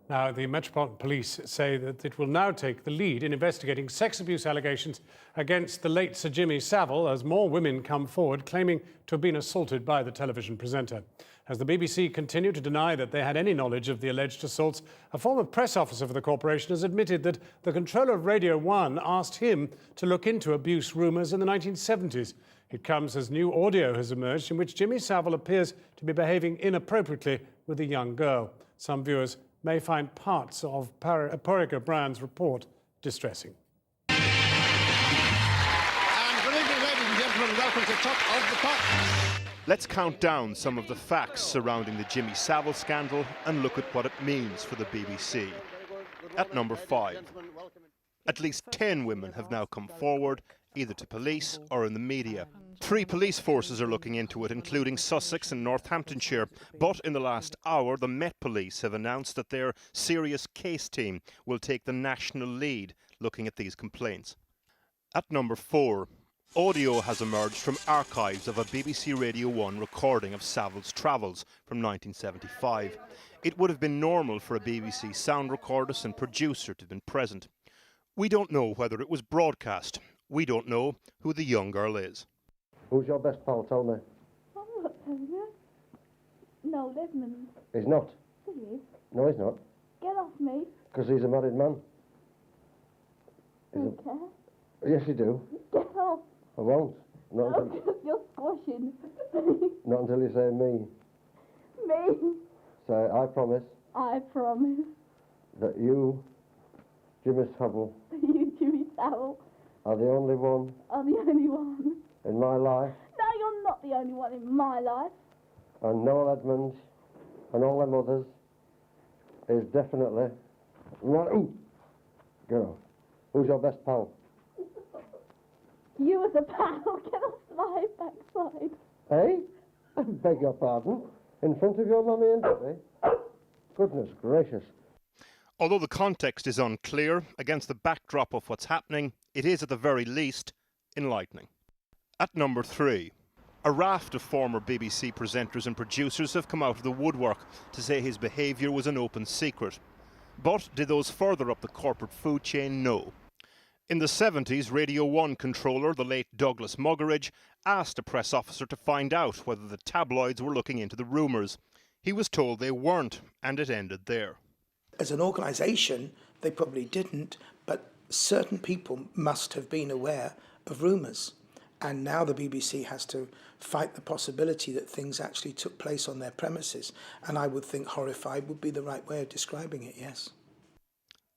Now, the Metropolitan Police say that it will now take the lead in investigating sex abuse allegations against the late Sir Jimmy Savile as more women come forward claiming to have been assaulted by the television presenter. As the BBC continue to deny that they had any knowledge of the alleged assaults, a former press officer for the corporation has admitted that the controller of Radio 1 asked him to look into abuse rumours in the 1970s. It comes as new audio has emerged in which Jimmy Savile appears to be behaving inappropriately with a young girl. Some viewers may find parts of Porricker Brand's report distressing. And good evening, ladies and gentlemen. Welcome to Top of the Pops. Let's count down some of the facts surrounding the Jimmy Savile scandal and look at what it means for the BBC. At number 5, at least 10 women have now come forward, either to police or in the media. 3 police forces are looking into it, including Sussex and Northamptonshire. But in the last hour, the Met Police have announced that their serious case team will take the national lead looking at these complaints. At number 4, audio has emerged from archives of a BBC Radio 1 recording of Savile's travels from 1975. It would have been normal for a BBC sound recordist and producer to have been present. We don't know whether it was broadcast. We don't know who the young girl is. Who's your best pal, tell me? I'm not telling you. No, Desmond. He's not. He is. No, he's not. Get off me. Because he's a married man. I don't care. Yes, you do. Get off. I won't. Not No, until, because you're squashing. not until you say me. Me. Say, I promise I promise. that you, Jimmy Savile, You, Jimmy Savile, are the only one are the only one. in my life, No, you're not the only one in my life. and Noel Edmonds and all them others is definitely one. Ooh! Get off. Who's your best pal? You as a pal, get off my backside. Eh? I beg your pardon? In front of your mummy and daddy? Goodness gracious. Although the context is unclear, against the backdrop of what's happening, it is at the very least enlightening. At number 3, a raft of former BBC presenters and producers have come out of the woodwork to say his behaviour was an open secret. But did those further up the corporate food chain? No. In the 70s, Radio 1 controller, the late Douglas Muggeridge, asked a press officer to find out whether the tabloids were looking into the rumours. He was told they weren't, and it ended there. As an organisation, they probably didn't, but certain people must have been aware of rumours. And now the BBC has to fight the possibility that things actually took place on their premises. And I would think horrified would be the right way of describing it, yes.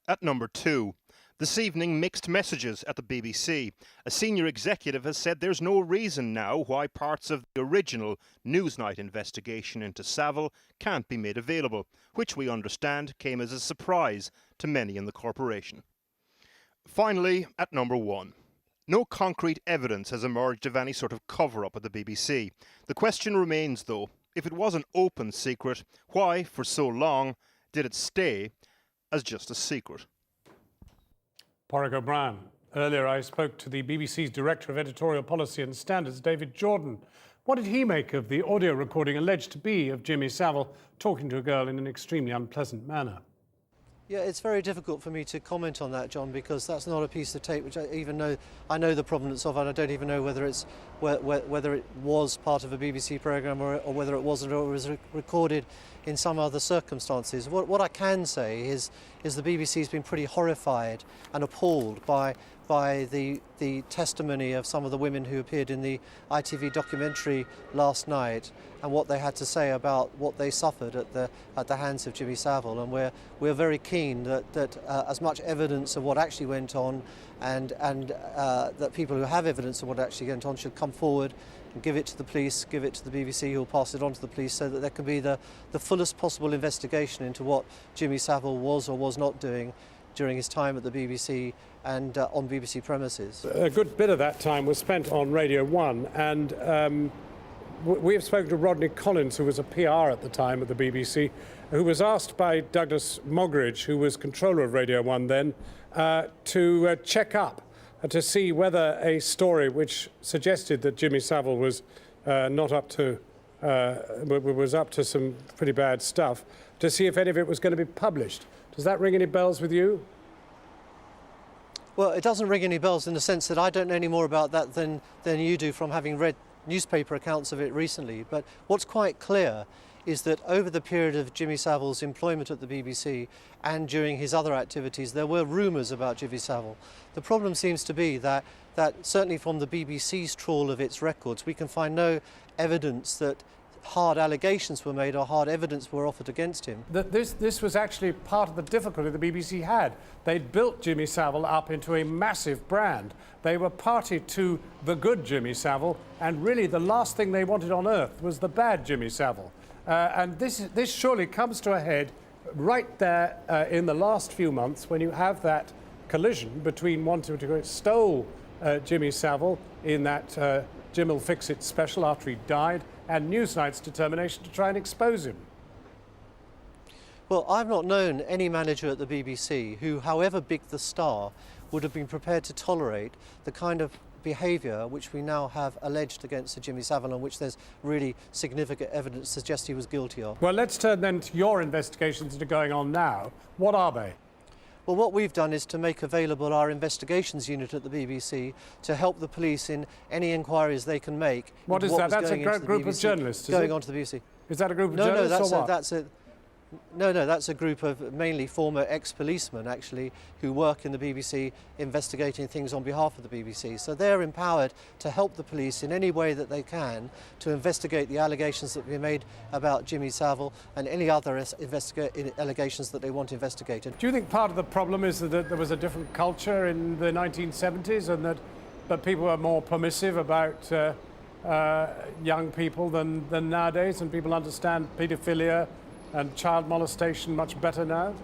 At number 2, this evening, mixed messages at the BBC. A senior executive has said there's no reason now why parts of the original Newsnight investigation into Savile can't be made available, which we understand came as a surprise to many in the corporation. Finally, at number 1. No concrete evidence has emerged of any sort of cover-up at the BBC. The question remains, though, if it was an open secret, why, for so long, did it stay as just a secret? Porricker Brand. Earlier I spoke to the BBC's Director of Editorial Policy and Standards, David Jordan. What did he make of the audio recording alleged to be of Jimmy Savile talking to a girl in an extremely unpleasant manner? Yeah, it's very difficult for me to comment on that, John, because that's not a piece of tape which I know the provenance of, and I don't even know whether it was part of a BBC programme or whether it wasn't, or it was recorded in some other circumstances. What I can say is the BBC's been pretty horrified and appalled by the testimony of some of the women who appeared in the ITV documentary last night, and what they had to say about what they suffered at the hands of Jimmy Savile. And we're very keen that as much evidence of what actually went on, and that people who have evidence of what actually went on should come forward and give it to the police, give it to the BBC, who will pass it on to the police, so that there can be the fullest possible investigation into what Jimmy Savile was or was not doing during his time at the BBC and on BBC premises. A good bit of that time was spent on Radio 1, and we have spoken to Rodney Collins, who was a PR at the time at the BBC, who was asked by Douglas Muggeridge, who was controller of Radio 1 then, to check up, to see whether a story which suggested that Jimmy Savile was not up to was up to some pretty bad stuff, to see if any of it was going to be published. Does that ring any bells with you? Well, it doesn't ring any bells in the sense that I don't know any more about that than you do from having read newspaper accounts of it recently. But what's quite clear is that over the period of Jimmy Savile's employment at the BBC and during his other activities, there were rumours about Jimmy Savile. The problem seems to be that certainly from the BBC's trawl of its records, we can find no evidence that hard allegations were made or hard evidence were offered against him. This was actually part of the difficulty the BBC had. They'd built Jimmy Savile up into a massive brand. They were party to the good Jimmy Savile, and really the last thing they wanted on earth was the bad Jimmy Savile. And this surely comes to a head right there in the last few months when you have that collision between wanting to stole Jimmy Savile in that Jim'll Fix It special after he died, and Newsnight's determination to try and expose him. Well, I've not known any manager at the BBC who, however big the star, would have been prepared to tolerate the kind of behaviour which we now have alleged against Sir Jimmy Savile, and which there's really significant evidence to suggest he was guilty of. Well, let's turn then to your investigations that are going on now. What are they? Well, what we've done is to make available our investigations unit at the BBC to help the police in any inquiries they can make. What is that? That's a group of journalists, is it? Going onto the BBC. Is that a group of journalists or what? No, that's a group of mainly former ex-policemen, actually, who work in the BBC investigating things on behalf of the BBC. So they're empowered to help the police in any way that they can to investigate the allegations that we made about Jimmy Savile and any other allegations that they want investigated. Do you think part of the problem is that there was a different culture in the 1970s and that people were more permissive about young people than nowadays, and people understand paedophilia and child molestation much better now?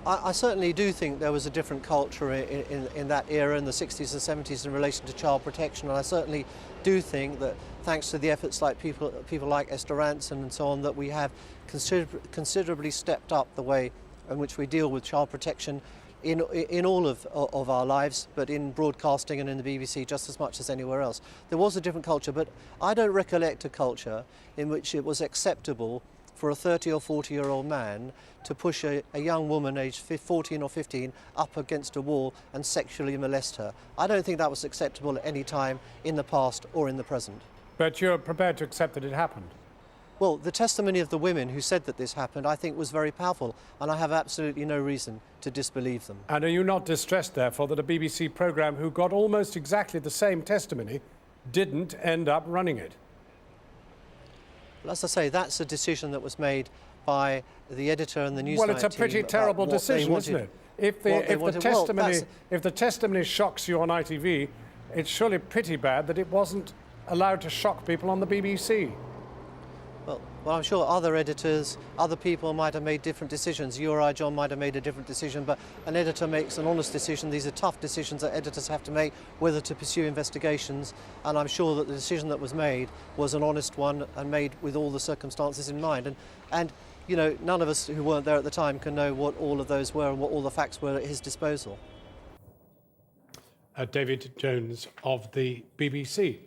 I certainly do think there was a different culture in that era, in the 60s and 70s, in relation to child protection, and I certainly do think that thanks to the efforts like people like Esther Ranson and so on, that we have considerably stepped up the way in which we deal with child protection in all of our lives, but in broadcasting and in the BBC just as much as anywhere else. There was a different culture, but I don't recollect a culture in which it was acceptable for a 30 or 40-year-old man to push a young woman aged 14 or 15 up against a wall and sexually molest her. I don't think that was acceptable at any time in the past or in the present. But you're prepared to accept that it happened? Well, the testimony of the women who said that this happened, I think, was very powerful, and I have absolutely no reason to disbelieve them. And are you not distressed, therefore, that a BBC programme who got almost exactly the same testimony didn't end up running it? Well, as I say, that's a decision that was made by the editor and the Newsnight team. Well, it's a pretty terrible decision, isn't it? If the testimony shocks you on ITV, it's surely pretty bad that it wasn't allowed to shock people on the BBC. Well, I'm sure other editors, other people might have made different decisions. You or I, John, might have made a different decision, but an editor makes an honest decision. These are tough decisions that editors have to make, whether to pursue investigations, and I'm sure that the decision that was made was an honest one and made with all the circumstances in mind. And you know, none of us who weren't there at the time can know what all of those were and what all the facts were at his disposal. David Jones of the BBC.